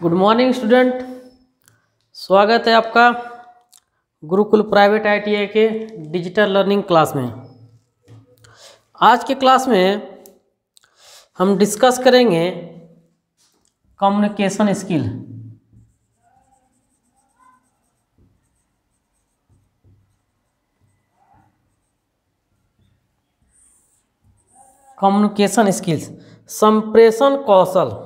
Good morning student. स्वागत है आपका गुरुकुल प्राइवेट ITI के डिजिटल लर्निंग क्लास में। आज के क्लास में हम डिस्कस करेंगे कम्युनिकेशन स्किल। कम्युनिकेशन स्किल्स, संप्रेषण कौशल।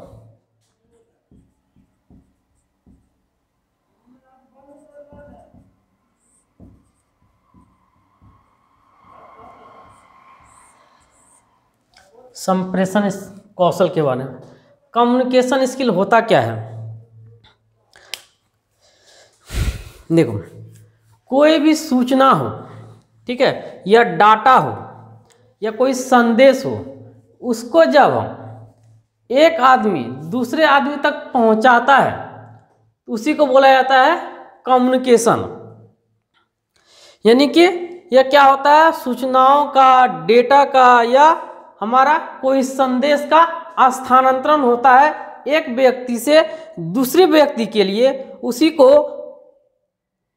संप्रेषण कौशल के बारे में। कम्युनिकेशन स्किल होता क्या है? देखो, कोई भी सूचना हो, ठीक है, या डाटा हो या कोई संदेश हो, उसको जब एक आदमी दूसरे आदमी तक पहुंचाता है उसी को बोला जाता है कम्युनिकेशन। यानी कि यह क्या होता है, सूचनाओं का, डेटा का या हमारा कोई संदेश का स्थानांतरण होता है एक व्यक्ति से दूसरे व्यक्ति के लिए, उसी को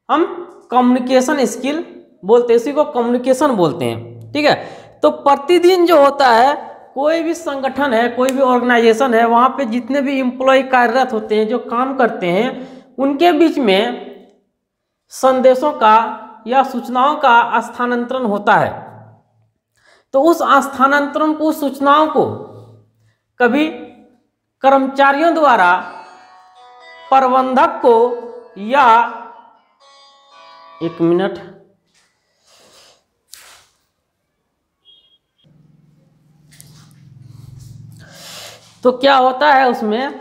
हम कम्युनिकेशन स्किल बोलते हैं, उसी को कम्युनिकेशन बोलते हैं। ठीक है, तो प्रतिदिन जो होता है, कोई भी संगठन है, कोई भी ऑर्गेनाइजेशन है, वहाँ पे जितने भी एम्प्लॉय कार्यरत होते हैं, जो काम करते हैं, उनके बीच में संदेशों का या सूचनाओं का स्थानांतरण होता है। तो उस स्थानांतरण को, सूचनाओं को कभी कर्मचारियों द्वारा प्रबंधक को या एक मिनट, तो क्या होता है उसमें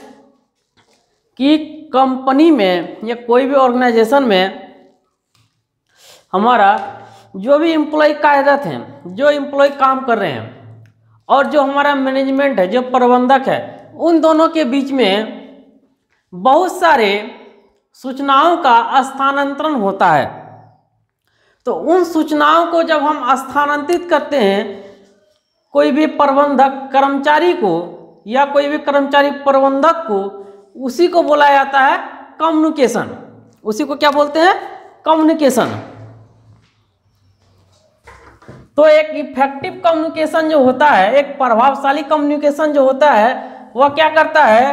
कि कंपनी में या कोई भी ऑर्गेनाइजेशन में हमारा जो भी एम्प्लॉय कार्यरत हैं, जो एम्प्लॉय काम कर रहे हैं, और जो हमारा मैनेजमेंट है, जो प्रबंधक है, उन दोनों के बीच में बहुत सारे सूचनाओं का स्थानांतरण होता है। तो उन सूचनाओं को जब हम स्थानांतरित करते हैं कोई भी प्रबंधक कर्मचारी को या कोई भी कर्मचारी प्रबंधक को, उसी को बोला जाता है कम्युनिकेशन। उसी को क्या बोलते हैं? कम्युनिकेशन। तो एक इफेक्टिव कम्युनिकेशन जो होता है, एक प्रभावशाली कम्युनिकेशन जो होता है, वह क्या करता है,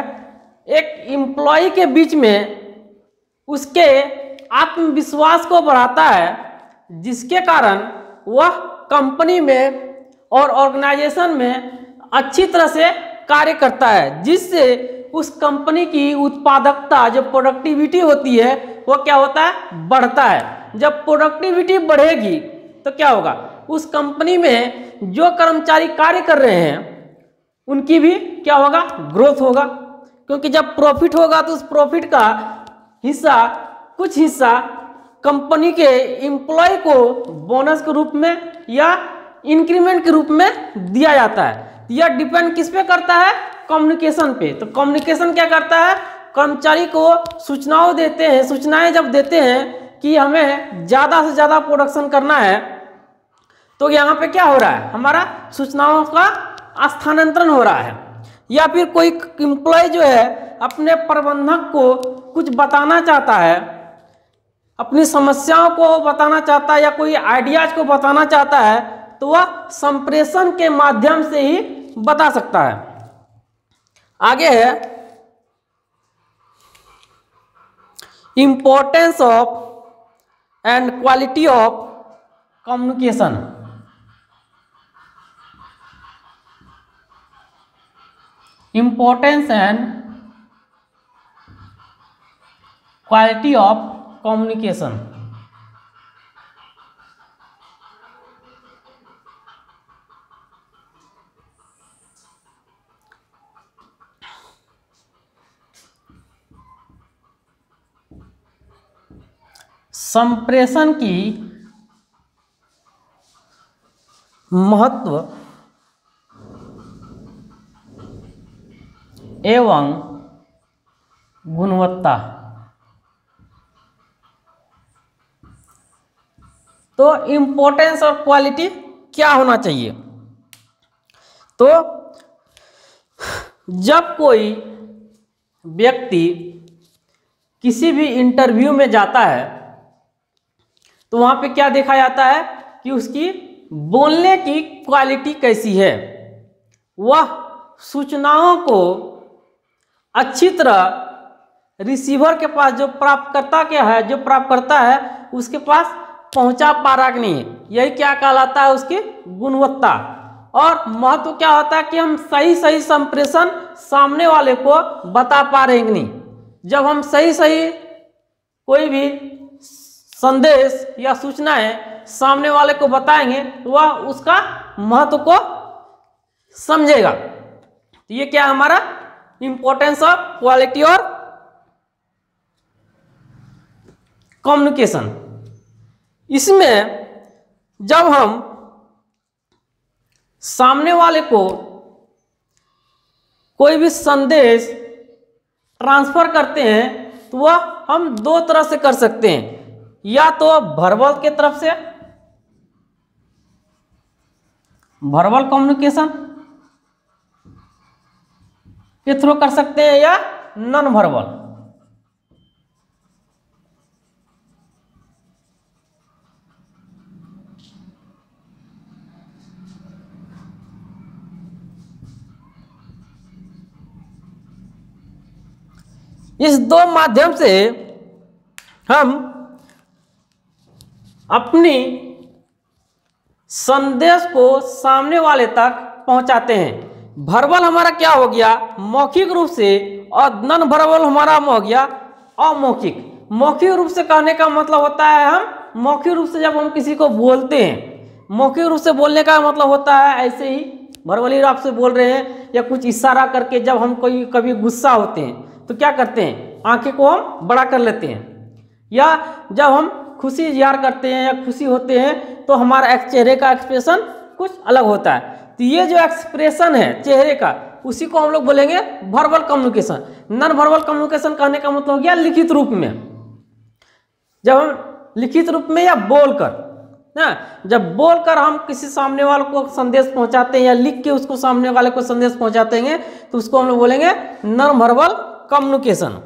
एक एम्प्लॉय के बीच में उसके आत्मविश्वास को बढ़ाता है, जिसके कारण वह कंपनी में और ऑर्गेनाइजेशन में अच्छी तरह से कार्य करता है, जिससे उस कंपनी की उत्पादकता, जो प्रोडक्टिविटी होती है, वो क्या होता है, बढ़ता है। जब प्रोडक्टिविटी बढ़ेगी तो क्या होगा, उस कंपनी में जो कर्मचारी कार्य कर रहे हैं उनकी भी क्या होगा, ग्रोथ होगा। क्योंकि जब प्रॉफिट होगा तो उस प्रॉफिट का हिस्सा, कुछ हिस्सा कंपनी के एम्प्लॉय को बोनस के रूप में या इंक्रीमेंट के रूप में दिया जाता है। यह डिपेंड किस पे करता है? कम्युनिकेशन पे। तो कम्युनिकेशन क्या करता है, कर्मचारी को सूचनाओं देते हैं, सूचनाएं जब देते हैं कि हमें ज़्यादा से ज़्यादा प्रोडक्शन करना है, तो यहाँ पे क्या हो रहा है, हमारा सूचनाओं का स्थानांतरण हो रहा है। या फिर कोई एम्प्लॉय जो है अपने प्रबंधक को कुछ बताना चाहता है, अपनी समस्याओं को बताना चाहता है या कोई आइडियाज को बताना चाहता है, तो वह संप्रेषण के माध्यम से ही बता सकता है। आगे है importance of and quality of communication. Importance and quality of communication. संप्रेषण की महत्व एवं गुणवत्ता। तो इंपॉर्टेंस और क्वालिटी क्या होना चाहिए? तो जब कोई व्यक्ति किसी भी इंटरव्यू में जाता है तो वहाँ पे क्या देखा जाता है कि उसकी बोलने की क्वालिटी कैसी है, वह सूचनाओं को अच्छी तरह रिसीवर के पास, जो प्राप्तकर्ता के है, जो प्राप्त करता है उसके पास पहुंचा पा रहा कि नहीं, यही क्या कहलाता है उसकी गुणवत्ता। और महत्व क्या होता है कि हम सही सही संप्रेषण सामने वाले को बता पा रहे हैं कि नहीं। जब हम सही सही कोई भी संदेश या सूचनाएं सामने वाले को बताएंगे तो वह उसका महत्व को समझेगा। तो ये क्या हमारा इंपॉर्टेंस ऑफ क्वालिटी और कम्युनिकेशन। इसमें जब हम सामने वाले को कोई भी संदेश ट्रांसफर करते हैं तो वह हम दो तरह से कर सकते हैं, या तो वर्बल के तरफ से, वर्बल कम्युनिकेशन के थ्रू कर सकते हैं, या नॉन वर्बल। इस दो माध्यम से हम अपनी संदेश को सामने वाले तक पहुंचाते हैं। वर्बल हमारा क्या हो गया, मौखिक रूप से, और नॉन वर्बल हमारा हो गया अमौखिक। मौखिक रूप से कहने का मतलब होता है, हम मौखिक रूप से जब हम किसी को बोलते हैं, मौखिक रूप से बोलने का मतलब होता है ऐसे ही वर्बली रूप से बोल रहे हैं, या कुछ इशारा करके। जब हम कोई कभी गुस्सा होते हैं तो क्या करते हैं, आंखें को हम बड़ा कर लेते हैं, या जब हम खुशी इजहार करते हैं या खुशी होते हैं तो हमारा चेहरे का एक्सप्रेशन कुछ अलग होता है। तो ये जो एक्सप्रेशन है चेहरे का, उसी को हम लोग बोलेंगे verbal communication. Non verbal communication कहने का मतलब हो गया लिखित रूप में। जब हम लिखित रूप में या बोलकर ना, जब बोलकर हम किसी सामने वाले को संदेश पहुंचाते हैं या लिख के उसको सामने वाले को संदेश पहुंचाते हैं तो उसको हम लोग बोलेंगे नॉन वर्बल कम्युनिकेशन।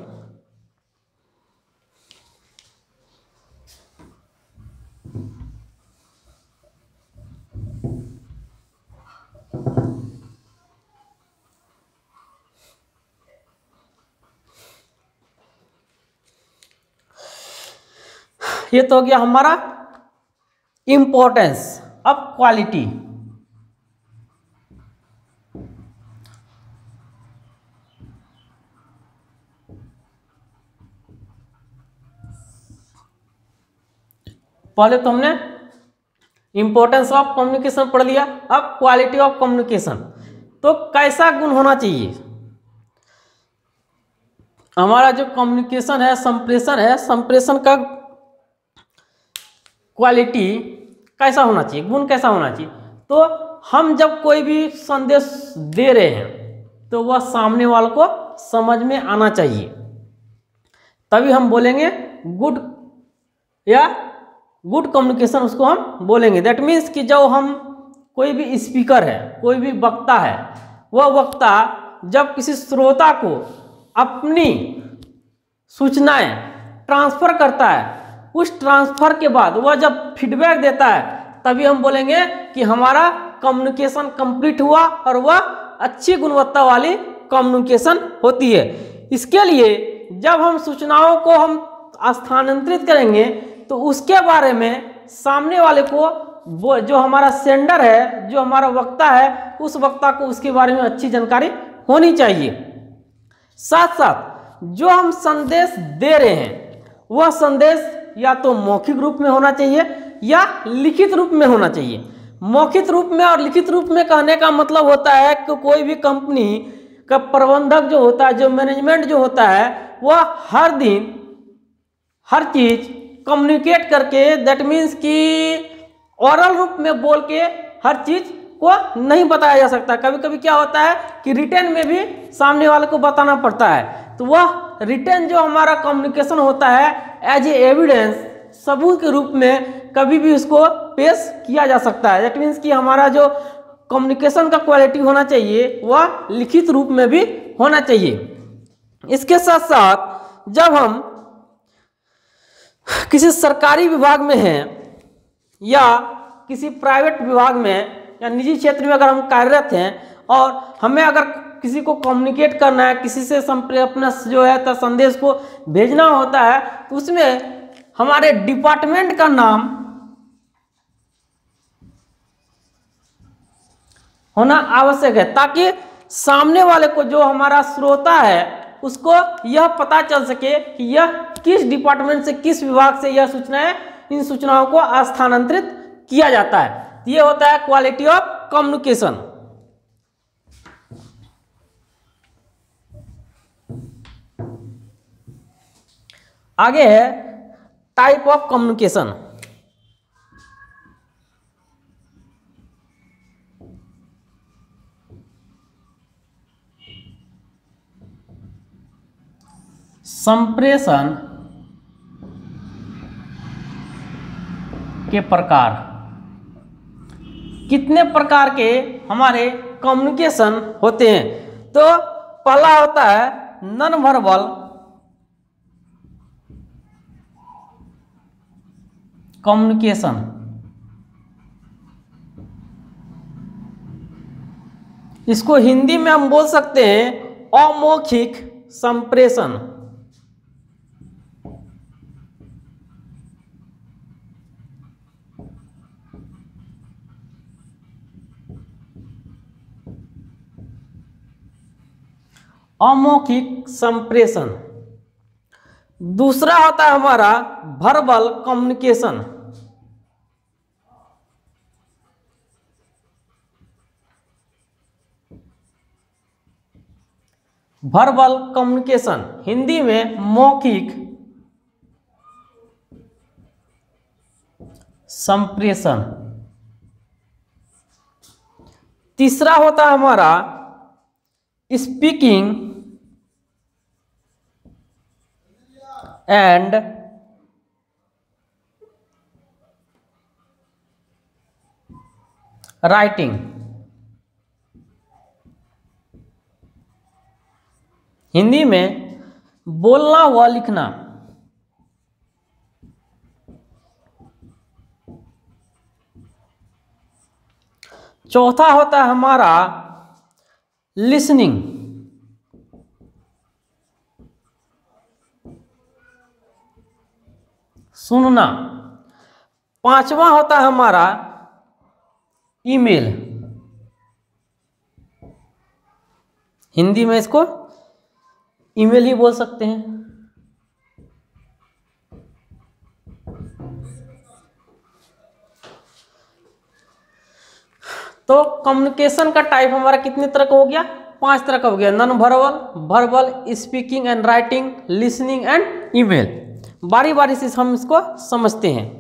ये तो हो गया हमारा इंपॉर्टेंस ऑफ क्वालिटी। पहले तो हमने इंपॉर्टेंस ऑफ कम्युनिकेशन पढ़ लिया, अब क्वालिटी ऑफ कम्युनिकेशन। तो कैसा गुण होना चाहिए हमारा जो कम्युनिकेशन है, संप्रेषण है, संप्रेषण का क्वालिटी कैसा होना चाहिए, गुण कैसा होना चाहिए। तो हम जब कोई भी संदेश दे रहे हैं तो वह सामने वाले को समझ में आना चाहिए, तभी हम बोलेंगे गुड या गुड कम्युनिकेशन उसको हम बोलेंगे। दैट मीन्स कि जो हम कोई भी स्पीकर है, कोई भी वक्ता है, वह वक्ता जब किसी श्रोता को अपनी सूचनाएं ट्रांसफर करता है, उस ट्रांसफर के बाद वह जब फीडबैक देता है तभी हम बोलेंगे कि हमारा कम्युनिकेशन कंप्लीट हुआ और वह अच्छी गुणवत्ता वाली कम्युनिकेशन होती है। इसके लिए जब हम सूचनाओं को हम स्थानांतरित करेंगे तो उसके बारे में सामने वाले को, वो जो हमारा सेंडर है, जो हमारा वक्ता है, उस वक्ता को उसके बारे में अच्छी जानकारी होनी चाहिए। साथ साथ जो हम संदेश दे रहे हैं वह संदेश या तो मौखिक रूप में होना चाहिए या लिखित रूप में होना चाहिए। मौखिक रूप में और लिखित रूप में कहने का मतलब होता है कि कोई भी कंपनी का प्रबंधक जो होता है, जो मैनेजमेंट जो होता है, वह हर दिन हर चीज कम्युनिकेट करके, दैट मीन्स कि ओरल रूप में बोल के हर चीज को नहीं बताया जा सकता। कभी कभी क्या होता है कि रिटर्न में भी सामने वाले को बताना पड़ता है, तो वह रिटर्न जो हमारा कम्युनिकेशन होता है एज ए एविडेंस, सबूत के रूप में कभी भी उसको पेश किया जा सकता है। दैट मीन्स कि हमारा जो कम्युनिकेशन का क्वालिटी होना चाहिए वह लिखित रूप में भी होना चाहिए। इसके साथ साथ जब हम किसी सरकारी विभाग में हैं या किसी प्राइवेट विभाग में या निजी क्षेत्र में अगर हम कार्यरत हैं और हमें अगर किसी को कम्युनिकेट करना है, किसी से अपना जो है तो संदेश को भेजना होता है, तो उसमें हमारे डिपार्टमेंट का नाम होना आवश्यक है, ताकि सामने वाले को, जो हमारा श्रोता है, उसको यह पता चल सके कि यह किस डिपार्टमेंट से, किस विभाग से यह सूचनाएं, इन सूचनाओं को स्थानांतरित किया जाता है। ये होता है क्वालिटी ऑफ कम्युनिकेशन। आगे है टाइप ऑफ कम्युनिकेशन। संप्रेषण के प्रकार। कितने प्रकार के हमारे कम्युनिकेशन होते हैं? तो पहला होता है नॉन वर्बल कम्युनिकेशन। इसको हिंदी में हम बोल सकते हैं अमौखिक संप्रेषण। अमौखिक संप्रेषण। दूसरा होता है हमारा verbal communication. Verbal communication Hindi में मौखिक संप्रेषण। तीसरा होता है हमारा स्पीकिंग एंड राइटिंग। हिंदी में बोलना व लिखना। चौथा होता है हमारा लिसनिंग। सुनना। पांचवा होता है हमारा ईमेल। हिंदी में इसको ईमेल ही बोल सकते हैं। तो कम्युनिकेशन का टाइप हमारा कितने तरह का हो गया? 5 तरह का हो गया। Non verbal, verbal, speaking and writing, listening and email. बारी बारी से हम इसको समझते हैं।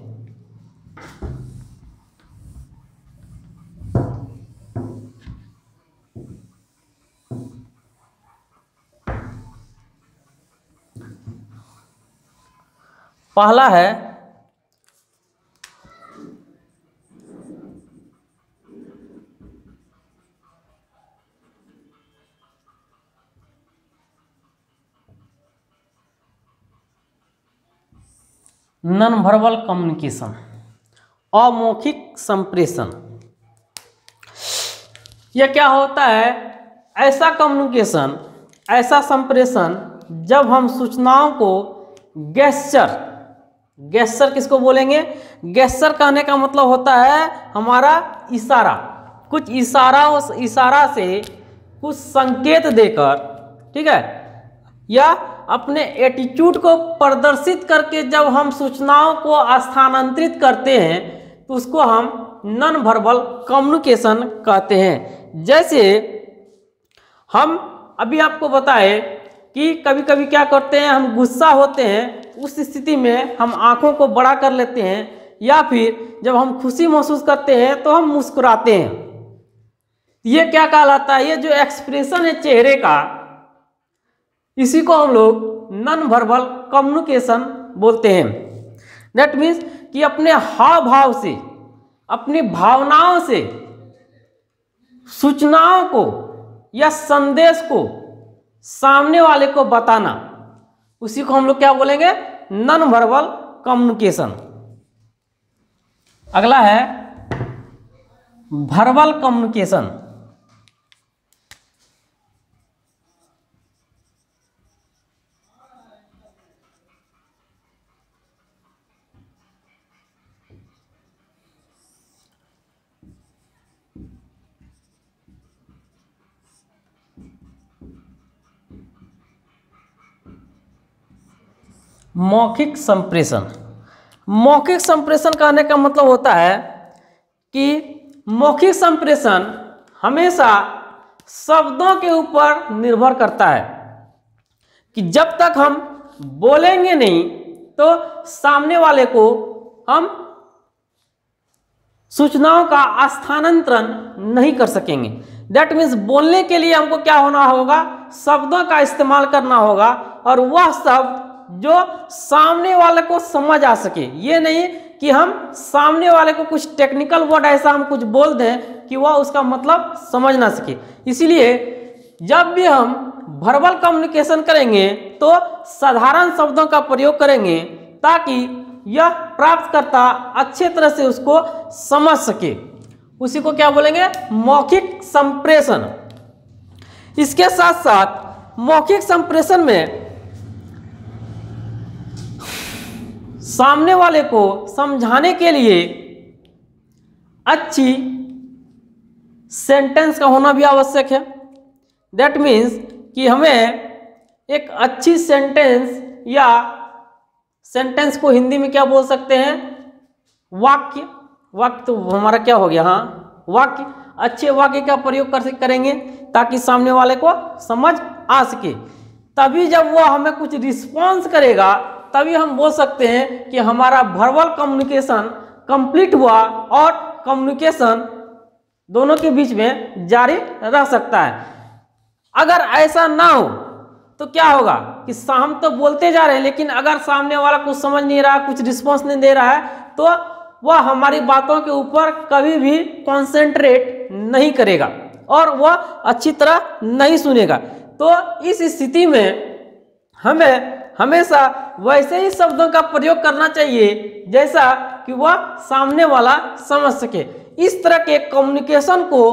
पहला है नॉन वर्बल कम्युनिकेशन, अमौखिक संप्रेषण। यह क्या होता है? ऐसा कम्युनिकेशन, ऐसा संप्रेषण जब हम सूचनाओं को गेस्चर, गेस्चर किसको बोलेंगे? गेस्चर कहने का मतलब होता है हमारा इशारा। कुछ इशारा से कुछ संकेत देकर, ठीक है, या अपने एटीट्यूड को प्रदर्शित करके जब हम सूचनाओं को स्थानांतरित करते हैं तो उसको हम नॉन वर्बल कम्युनिकेशन कहते हैं। जैसे हम अभी आपको बताए कि कभी कभी क्या करते हैं, हम गुस्सा होते हैं, उस स्थिति में हम आंखों को बड़ा कर लेते हैं, या फिर जब हम खुशी महसूस करते हैं तो हम मुस्कुराते हैं। ये क्या कहलाता है? ये जो एक्सप्रेशन है चेहरे का, इसी को हम लोग नॉन वर्बल कम्युनिकेशन बोलते हैं। दैट मीन्स कि अपने हाव भाव से, अपनी भावनाओं से सूचनाओं को या संदेश को सामने वाले को बताना, उसी को हम लोग क्या बोलेंगे? Non verbal communication. अगला है वर्बल कम्युनिकेशन। मौखिक संप्रेषण। मौखिक संप्रेषण कहने का मतलब होता है कि मौखिक संप्रेषण हमेशा शब्दों के ऊपर निर्भर करता है कि जब तक हम बोलेंगे नहीं तो सामने वाले को हम सूचनाओं का स्थानांतरण नहीं कर सकेंगे। दैट मीन्स बोलने के लिए हमको क्या होना होगा, शब्दों का इस्तेमाल करना होगा और वह शब्द जो सामने वाले को समझ आ सके। ये नहीं कि हम सामने वाले को कुछ टेक्निकल वर्ड ऐसा हम कुछ बोल दें कि वह उसका मतलब समझ ना सके। इसीलिए जब भी हम वर्बल कम्युनिकेशन करेंगे तो साधारण शब्दों का प्रयोग करेंगे ताकि यह प्राप्तकर्ता अच्छे तरह से उसको समझ सके। उसी को क्या बोलेंगे, मौखिक संप्रेषण। इसके साथ साथ मौखिक संप्रेषण में सामने वाले को समझाने के लिए अच्छी सेंटेंस का होना भी आवश्यक है। दैट मीन्स कि हमें एक अच्छी सेंटेंस, या सेंटेंस को हिंदी में क्या बोल सकते हैं, वाक्य। वाक्य तो हमारा क्या हो गया, हाँ वाक्य। अच्छे वाक्य का प्रयोग करेंगे ताकि सामने वाले को समझ आ सके। तभी जब वो हमें कुछ रिस्पॉन्स करेगा तभी हम बोल सकते हैं कि हमारा वर्बल कम्युनिकेशन कंप्लीट हुआ और कम्युनिकेशन दोनों के बीच में जारी रह सकता है। अगर ऐसा ना हो तो क्या होगा कि हम तो बोलते जा रहे हैं लेकिन अगर सामने वाला कुछ समझ नहीं रहा, कुछ रिस्पॉन्स नहीं दे रहा है तो वह हमारी बातों के ऊपर कभी भी कॉन्सेंट्रेट नहीं करेगा और वह अच्छी तरह नहीं सुनेगा। तो इस स्थिति में हमें हमेशा वैसे ही शब्दों का प्रयोग करना चाहिए जैसा कि वह सामने वाला समझ सके। इस तरह के कम्युनिकेशन को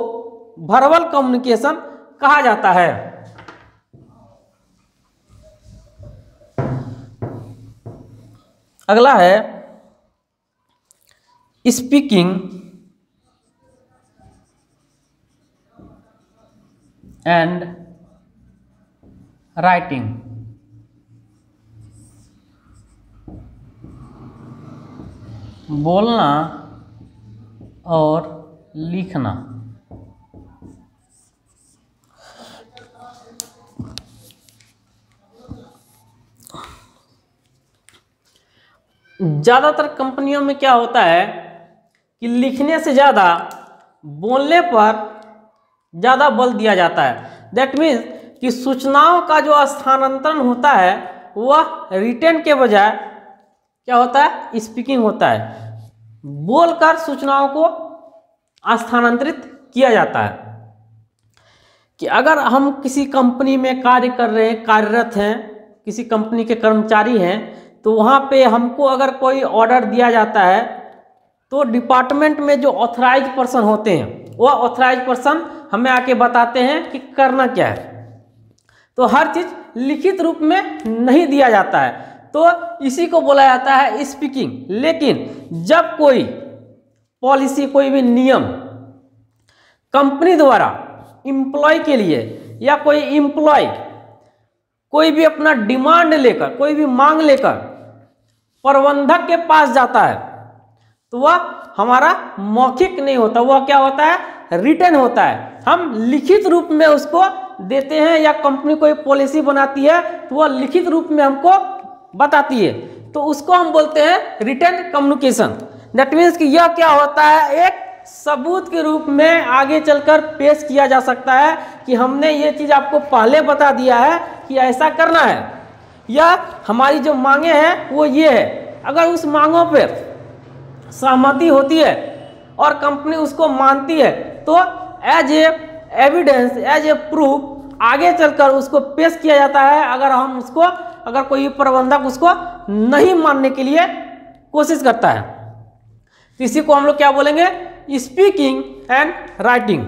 वर्बल कम्युनिकेशन कहा जाता है। अगला है स्पीकिंग एंड राइटिंग। बोलना और लिखना। ज़्यादातर कंपनियों में क्या होता है कि लिखने से ज़्यादा बोलने पर ज़्यादा बल दिया जाता है। दैट मीन्स कि सूचनाओं का जो स्थानांतरण होता है वह रिटेन के बजाय क्या होता है, स्पीकिंग होता है। बोलकर सूचनाओं को स्थानांतरित किया जाता है। कि अगर हम किसी कंपनी में कार्य कर रहे हैं, कार्यरत हैं, किसी कंपनी के कर्मचारी हैं, तो वहाँ पे हमको अगर कोई ऑर्डर दिया जाता है तो डिपार्टमेंट में जो ऑथराइज पर्सन होते हैं वह ऑथराइज पर्सन हमें आके बताते हैं कि करना क्या है। तो हर चीज़ लिखित रूप में नहीं दिया जाता है, तो इसी को बोला जाता है स्पीकिंग। लेकिन जब कोई पॉलिसी, कोई भी नियम कंपनी द्वारा एम्प्लॉय के लिए, या कोई एम्प्लॉय कोई भी अपना डिमांड लेकर, कोई भी मांग लेकर प्रबंधक के पास जाता है तो वह हमारा मौखिक नहीं होता, वह क्या होता है, रिटन होता है। हम लिखित रूप में उसको देते हैं, या कंपनी कोई पॉलिसी बनाती है तो वह लिखित रूप में हमको बताती है, तो उसको हम बोलते हैं रिटन कम्युनिकेशन। दैट मीन्स कि यह क्या होता है, एक सबूत के रूप में आगे चलकर पेश किया जा सकता है कि हमने ये चीज़ आपको पहले बता दिया है कि ऐसा करना है, या हमारी जो मांगे हैं वो ये है। अगर उस मांगों पर सहमति होती है और कंपनी उसको मानती है तो as a evidence, as a proof आगे चलकर उसको पेश किया जाता है। अगर कोई प्रबंधक उसको नहीं मानने के लिए कोशिश करता है। तो इसी को हम लोग क्या बोलेंगे, स्पीकिंग एंड राइटिंग।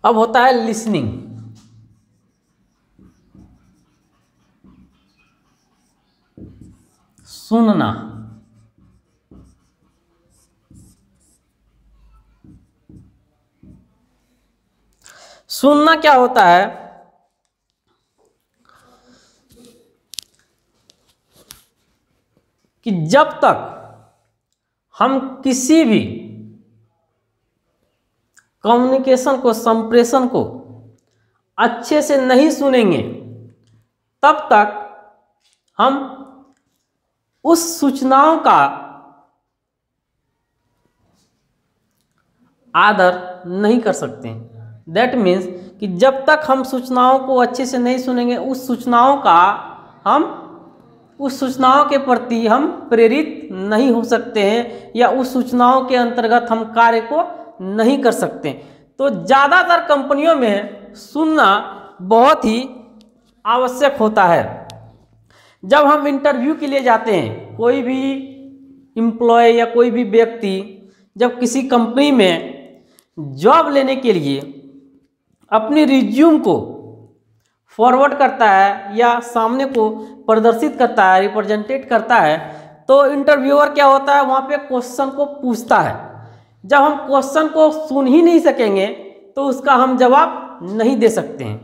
अब होता है लिसनिंग। सुनना। सुनना क्या होता है कि जब तक हम किसी भी कम्युनिकेशन को, संप्रेषण को अच्छे से नहीं सुनेंगे, तब तक हम उस सूचनाओं का आदर नहीं कर सकते। दैट मीन्स कि जब तक हम सूचनाओं को अच्छे से नहीं सुनेंगे, उस सूचनाओं के प्रति हम प्रेरित नहीं हो सकते हैं, या उस सूचनाओं के अंतर्गत हम कार्य को नहीं कर सकते। तो ज़्यादातर कंपनियों में सुनना बहुत ही आवश्यक होता है। जब हम इंटरव्यू के लिए जाते हैं, कोई भी एम्प्लॉय या कोई भी व्यक्ति जब किसी कंपनी में जॉब लेने के लिए अपनी रिज्यूम को फॉरवर्ड करता है या सामने को प्रदर्शित करता है, रिप्रेजेंटेट करता है, तो इंटरव्यूअर क्या होता है, वहाँ पे क्वेश्चन को पूछता है। जब हम क्वेश्चन को सुन ही नहीं सकेंगे तो उसका हम जवाब नहीं दे सकते हैं।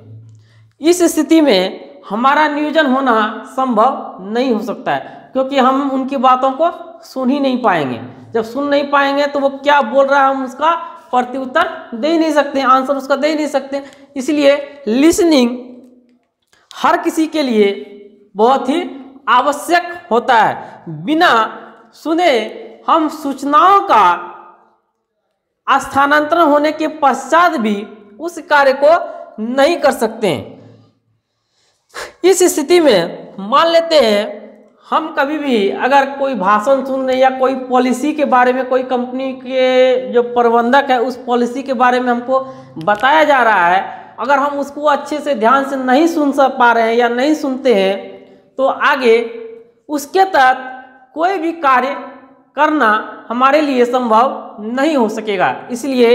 इस स्थिति में हमारा नियोजन होना संभव नहीं हो सकता है, क्योंकि हम उनकी बातों को सुन ही नहीं पाएंगे। जब सुन नहीं पाएंगे तो वो क्या बोल रहा है हम उसका प्रत्युत्तर दे ही नहीं सकते, आंसर उसका दे ही नहीं सकते। इसलिए लिसनिंग हर किसी के लिए बहुत ही आवश्यक होता है। बिना सुने हम सूचनाओं का स्थानांतरण होने के पश्चात भी उस कार्य को नहीं कर सकते हैं। इस स्थिति में मान लेते हैं हम कभी भी अगर कोई भाषण सुन रहे या कोई पॉलिसी के बारे में, कोई कंपनी के जो प्रबंधक है उस पॉलिसी के बारे में हमको बताया जा रहा है, अगर हम उसको अच्छे से ध्यान से नहीं सुन पा रहे हैं या नहीं सुनते हैं, तो आगे उसके तहत कोई भी कार्य करना हमारे लिए संभव नहीं हो सकेगा। इसलिए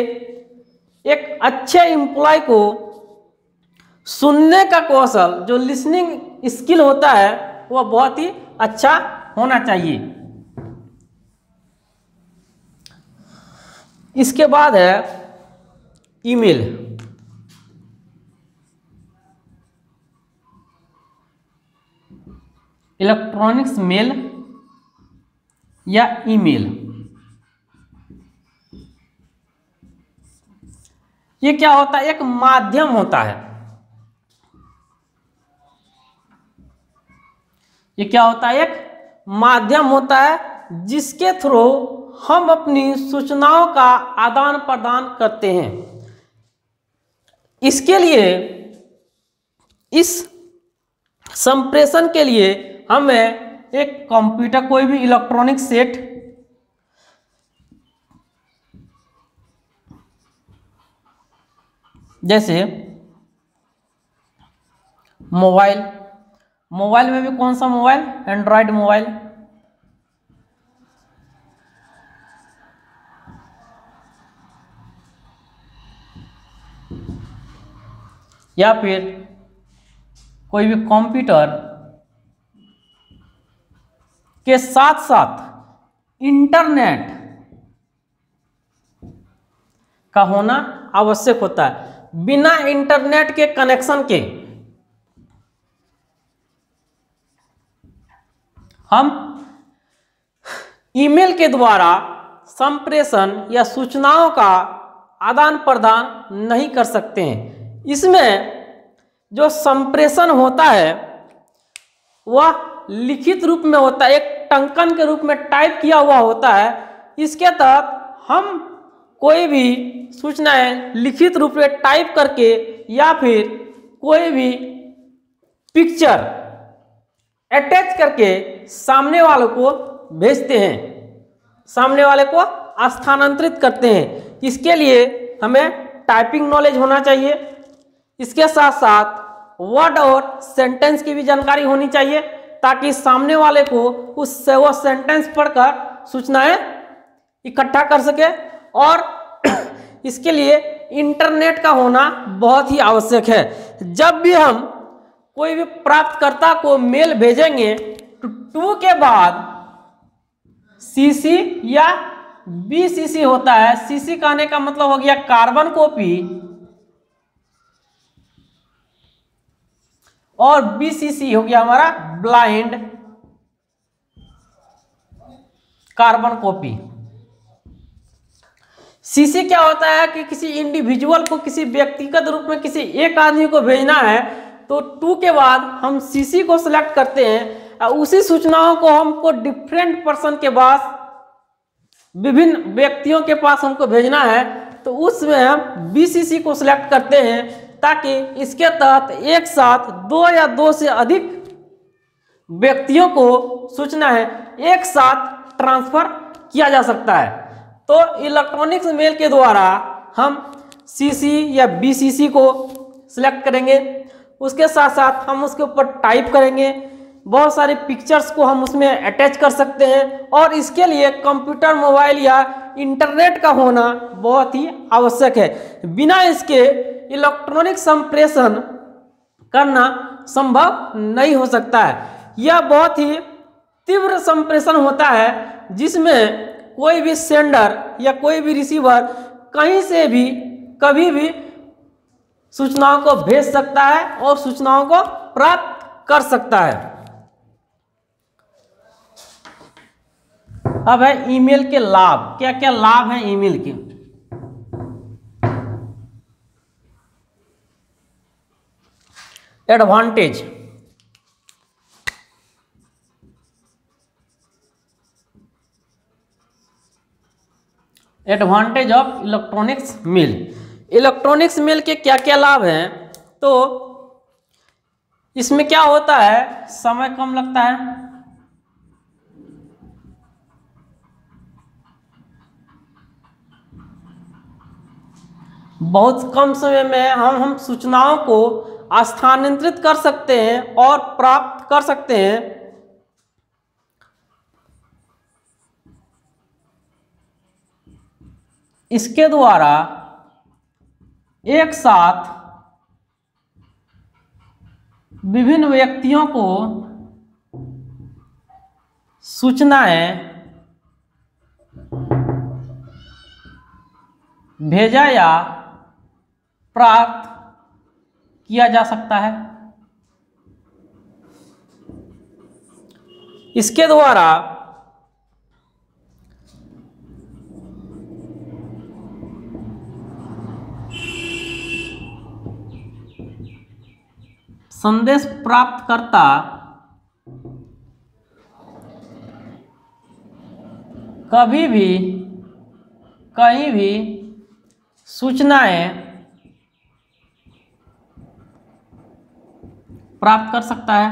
एक अच्छे एम्प्लॉय को सुनने का कौशल, जो लिसनिंग स्किल होता है, वह बहुत ही अच्छा होना चाहिए। इसके बाद है ईमेल। इलेक्ट्रॉनिक्स मेल या ईमेल, ये क्या होता है, एक माध्यम होता है। ये क्या होता है, एक माध्यम होता है जिसके थ्रू हम अपनी सूचनाओं का आदान प्रदान करते हैं। इसके लिए, इस संप्रेषण के लिए हमें एक कंप्यूटर, कोई भी इलेक्ट्रॉनिक सेट, जैसे मोबाइल में भी कौन सा मोबाइल, एंड्रॉयड मोबाइल, या फिर कोई भी कंप्यूटर के साथ साथ इंटरनेट का होना आवश्यक होता है। बिना इंटरनेट के कनेक्शन के हम ईमेल के द्वारा संप्रेषण या सूचनाओं का आदान प्रदान नहीं कर सकते हैं। इसमें जो संप्रेषण होता है वह लिखित रूप में होता है, एक टंकन के रूप में टाइप किया हुआ होता है। इसके तहत हम कोई भी सूचनाएं लिखित रूप में टाइप करके या फिर कोई भी पिक्चर अटैच करके सामने वालों को भेजते हैं, सामने वाले को स्थानांतरित करते हैं। इसके लिए हमें टाइपिंग नॉलेज होना चाहिए। इसके साथ साथ वर्ड और सेंटेंस की भी जानकारी होनी चाहिए, ताकि सामने वाले को उससे वो सेंटेंस पढ़कर सूचनाएं इकट्ठा कर सके। और इसके लिए इंटरनेट का होना बहुत ही आवश्यक है। जब भी हम कोई भी प्राप्तकर्ता को मेल भेजेंगे तो टू के बाद सीसी या बीसीसी होता है। सीसी कहने का मतलब हो गया कार्बन कॉपी, और बीसीसी हो गया हमारा ब्लाइंड कार्बन कॉपी। सीसी क्या होता है कि किसी इंडिविजुअल को, किसी व्यक्तिगत रूप में किसी एक आदमी को भेजना है तो टू के बाद हम सीसी को सिलेक्ट करते हैं और उसी सूचनाओं को हमको डिफरेंट पर्सन के पास, विभिन्न व्यक्तियों के पास हमको भेजना है, तो उसमें हम बीसीसी को सिलेक्ट करते हैं, ताकि इसके तहत एक साथ दो या दो से अधिक व्यक्तियों को सूचना है एक साथ ट्रांसफर किया जा सकता है। तो इलेक्ट्रॉनिक्स मेल के द्वारा हम सीसी या बीसीसी को सिलेक्ट करेंगे। उसके साथ साथ हम उसके ऊपर टाइप करेंगे, बहुत सारी पिक्चर्स को हम उसमें अटैच कर सकते हैं, और इसके लिए कंप्यूटर, मोबाइल या इंटरनेट का होना बहुत ही आवश्यक है। बिना इसके इलेक्ट्रॉनिक संप्रेषण करना संभव नहीं हो सकता है। यह बहुत ही तीव्र संप्रेषण होता है, जिसमें कोई भी सेंडर या कोई भी रिसीवर कहीं से भी कभी भी सूचनाओं को भेज सकता है और सूचनाओं को प्राप्त कर सकता है। अब है ईमेल के लाभ। क्या क्या लाभ हैं ईमेल के? Advantage, advantage of electronics mail. Electronics mail के क्या क्या लाभ हैं? तो इसमें क्या होता है, समय कम लगता है, बहुत कम समय में हम सूचनाओं को स्थानांतरित कर सकते हैं और प्राप्त कर सकते हैं। इसके द्वारा एक साथ विभिन्न व्यक्तियों को सूचनाएं भेजा या प्राप्त किया जा सकता है। इसके द्वारा संदेश प्राप्तकर्ता कभी भी कहीं भी सूचनाएं प्राप्त कर सकता है।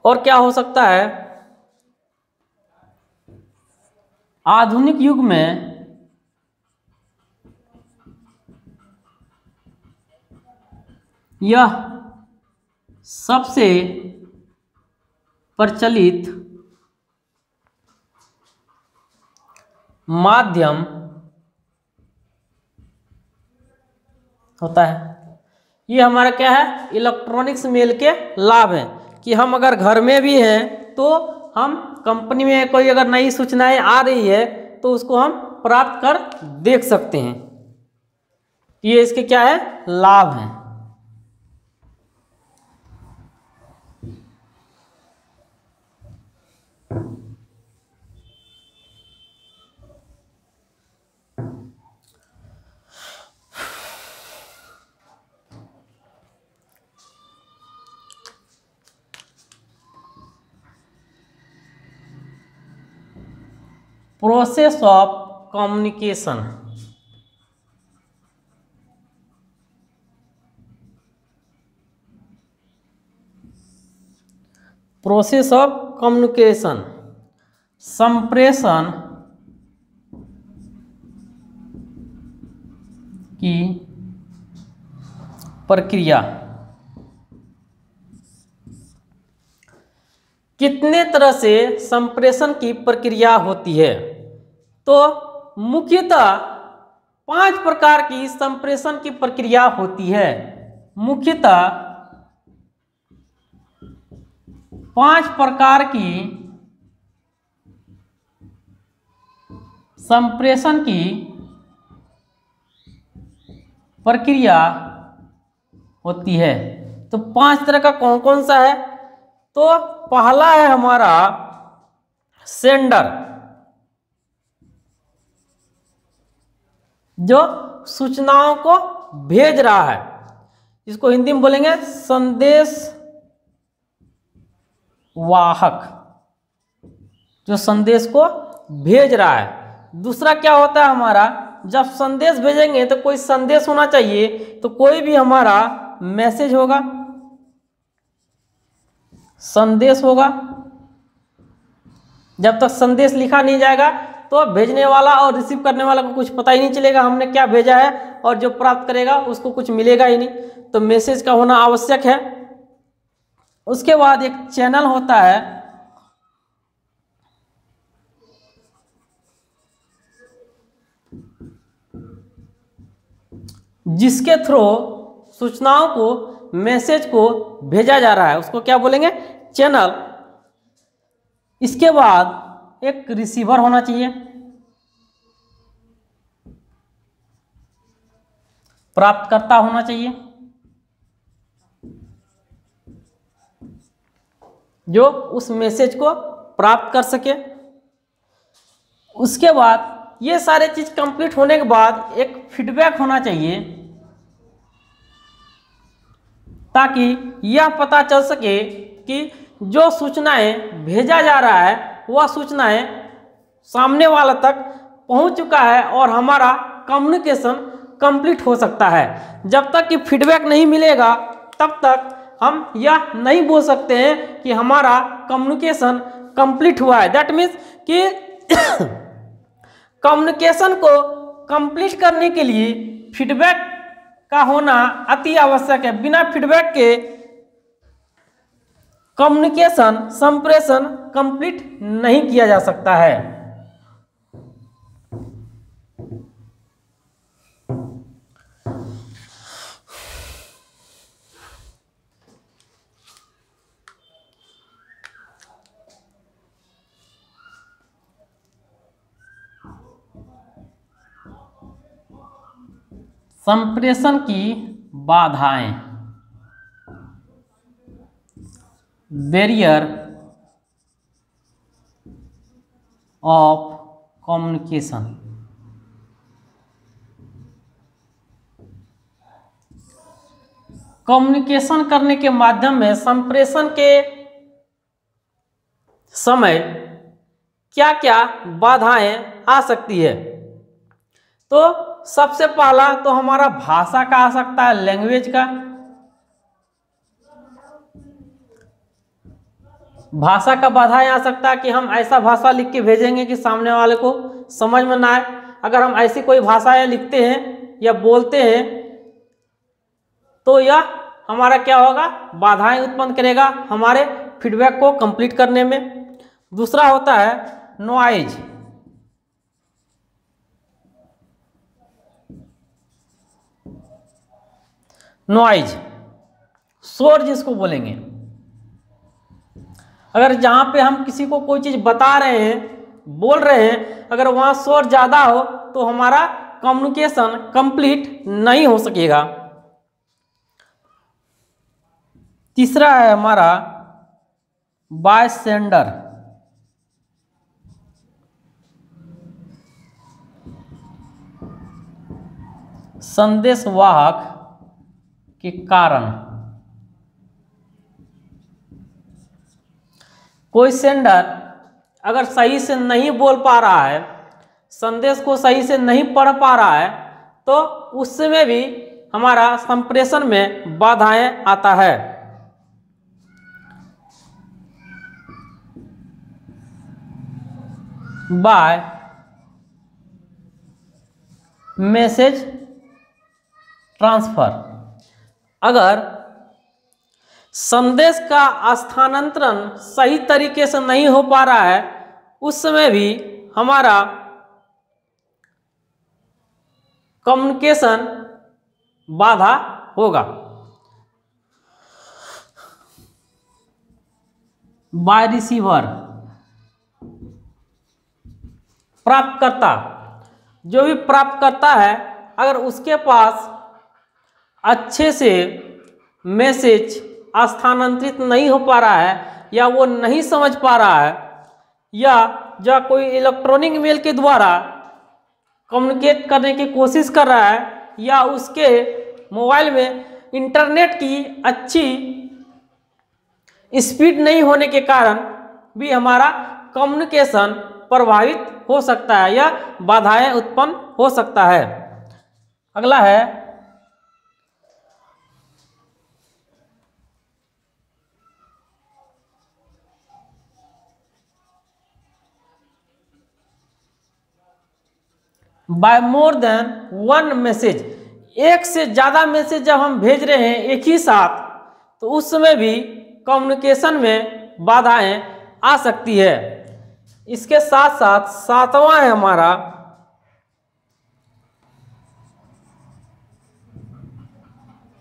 और क्या हो सकता है, आधुनिक युग में यह सबसे प्रचलित माध्यम होता है। ये हमारा क्या है, इलेक्ट्रॉनिक्स मेल के लाभ हैं, कि हम अगर घर में भी हैं तो हम कंपनी में कोई अगर नई सूचनाएं आ रही है तो उसको हम प्राप्त कर देख सकते हैं। ये इसके क्या है, लाभ हैं। Process of communication. Process of communication, संप्रेषण प्रक्रिया कितने तरह से संप्रेषण की प्रक्रिया होती है? तो मुख्यतः 5 प्रकार की संप्रेषण की प्रक्रिया होती है। मुख्यतः 5 प्रकार की संप्रेषण की प्रक्रिया होती है। तो 5 तरह का कौन कौन सा है? तो पहला है हमारा सेंडर, जो सूचनाओं को भेज रहा है, इसको हिंदी में बोलेंगे संदेश वाहक, जो संदेश को भेज रहा है। दूसरा क्या होता है हमारा, जब संदेश भेजेंगे तो कोई संदेश होना चाहिए, तो कोई भी हमारा मैसेज होगा, संदेश होगा। जब तक संदेश लिखा नहीं जाएगा तो भेजने वाला और रिसीव करने वाला को कुछ पता ही नहीं चलेगा हमने क्या भेजा है, और जो प्राप्त करेगा उसको कुछ मिलेगा ही नहीं। तो मैसेज का होना आवश्यक है। उसके बाद एक चैनल होता है, जिसके थ्रू सूचनाओं को, मैसेज को भेजा जा रहा है, उसको क्या बोलेंगे, चैनल। इसके बाद एक रिसीवर होना चाहिए, प्राप्तकर्ता होना चाहिए, जो उस मैसेज को प्राप्त कर सके। उसके बाद ये सारे चीज कंप्लीट होने के बाद एक फीडबैक होना चाहिए, ताकि यह पता चल सके कि जो सूचनाएं भेजा जा रहा है वह सूचनाएं सामने वाला तक पहुंच चुका है और हमारा कम्युनिकेशन कंप्लीट हो सकता है। जब तक कि फीडबैक नहीं मिलेगा तब तक हम यह नहीं बोल सकते हैं कि हमारा कम्युनिकेशन कंप्लीट हुआ है। दैट मीन्स कि कम्युनिकेशन को कंप्लीट करने के लिए फीडबैक का होना अति आवश्यक है। बिना फीडबैक के कम्युनिकेशन, संप्रेषण कंप्लीट नहीं किया जा सकता है। संप्रेषण की बाधाएं, बैरियर ऑफ कम्युनिकेशन। कम्युनिकेशन करने के माध्यम में संप्रेषण के समय क्या क्या बाधाएं आ सकती है? तो सबसे पहला तो हमारा भाषा का आ सकता है, लैंग्वेज का। भाषा का बाधाएं आ सकता है कि हम ऐसा भाषा लिख के भेजेंगे कि सामने वाले को समझ में ना आए। अगर हम ऐसी कोई भाषाएं लिखते हैं या बोलते हैं तो यह हमारा क्या होगा, बाधाएं उत्पन्न करेगा हमारे फीडबैक को कंप्लीट करने में। दूसरा होता है नॉइज। नॉइज, शोर जिसको बोलेंगे। अगर जहां पे हम किसी को कोई चीज बता रहे हैं, बोल रहे हैं, अगर वहां शोर ज्यादा हो तो हमारा कम्युनिकेशन कंप्लीट नहीं हो सकेगा। तीसरा है हमारा बाय सेंडर। संदेशवाहक के कारण कोई सेंडर अगर सही से नहीं बोल पा रहा है, संदेश को सही से नहीं पढ़ पा रहा है, तो उस समय भी हमारा संप्रेषण में बाधाएं आता है। बाय मैसेज ट्रांसफर, अगर संदेश का स्थानांतरण सही तरीके से नहीं हो पा रहा है, उस समय भी हमारा कम्युनिकेशन बाधा होगा। बाय रिसीवर, प्राप्तकर्ता, जो भी प्राप्त करता है, अगर उसके पास अच्छे से मैसेज स्थानांतरित नहीं हो पा रहा है या वो नहीं समझ पा रहा है, या जो कोई इलेक्ट्रॉनिक मेल के द्वारा कम्युनिकेट करने की कोशिश कर रहा है, या उसके मोबाइल में इंटरनेट की अच्छी स्पीड नहीं होने के कारण भी हमारा कम्युनिकेशन प्रभावित हो सकता है या बाधाएं उत्पन्न हो सकता है। अगला है by more than one message. एक से ज़्यादा मैसेज जब हम भेज रहे हैं एक ही साथ, तो उस समय भी कम्युनिकेशन में बाधाएं आ सकती है। इसके साथ साथ सातवां है हमारा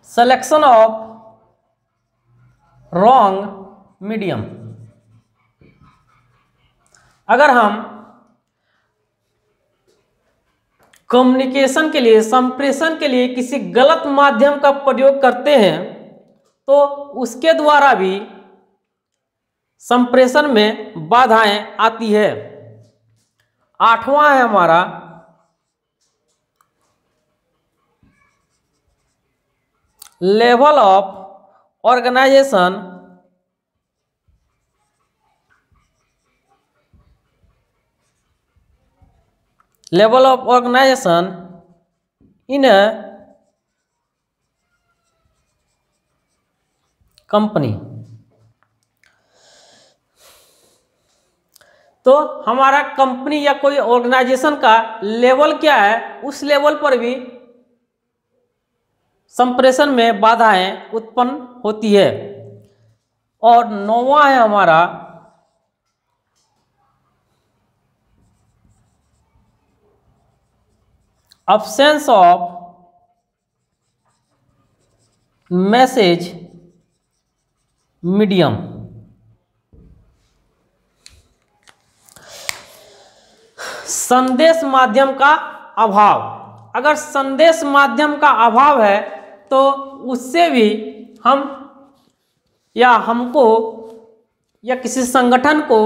सिलेक्शन ऑफ रॉन्ग मीडियम। अगर हम कम्युनिकेशन के लिए, संप्रेषण के लिए किसी गलत माध्यम का प्रयोग करते हैं, तो उसके द्वारा भी संप्रेषण में बाधाएं आती है। आठवां है हमारा level of organization in a company. तो हमारा कंपनी या कोई ऑर्गेनाइजेशन का लेवल क्या है, उस लेवल पर भी संप्रेषण में बाधाएं उत्पन्न होती है। और नौवां है हमारा absence ऑफ मैसेज मीडियम। संदेश माध्यम का अभाव। अगर संदेश माध्यम का अभाव है, तो उससे भी हम या हमको या किसी संगठन को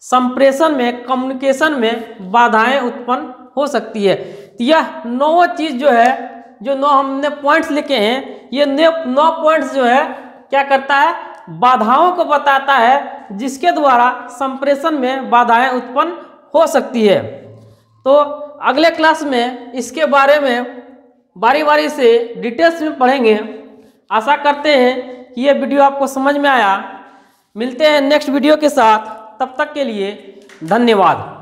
संप्रेषण में, कम्युनिकेशन में बाधाएं उत्पन्न हो सकती है। तो यह 9 चीज़ जो है, जो 9 हमने पॉइंट्स लिखे हैं, ये 9 पॉइंट्स जो है क्या करता है, बाधाओं को बताता है, जिसके द्वारा संप्रेषण में बाधाएं उत्पन्न हो सकती है। तो अगले क्लास में इसके बारे में बारी बारी से डिटेल्स में पढ़ेंगे। आशा करते हैं कि ये वीडियो आपको समझ में आया। मिलते हैं नेक्स्ट वीडियो के साथ, तब तक के लिए धन्यवाद।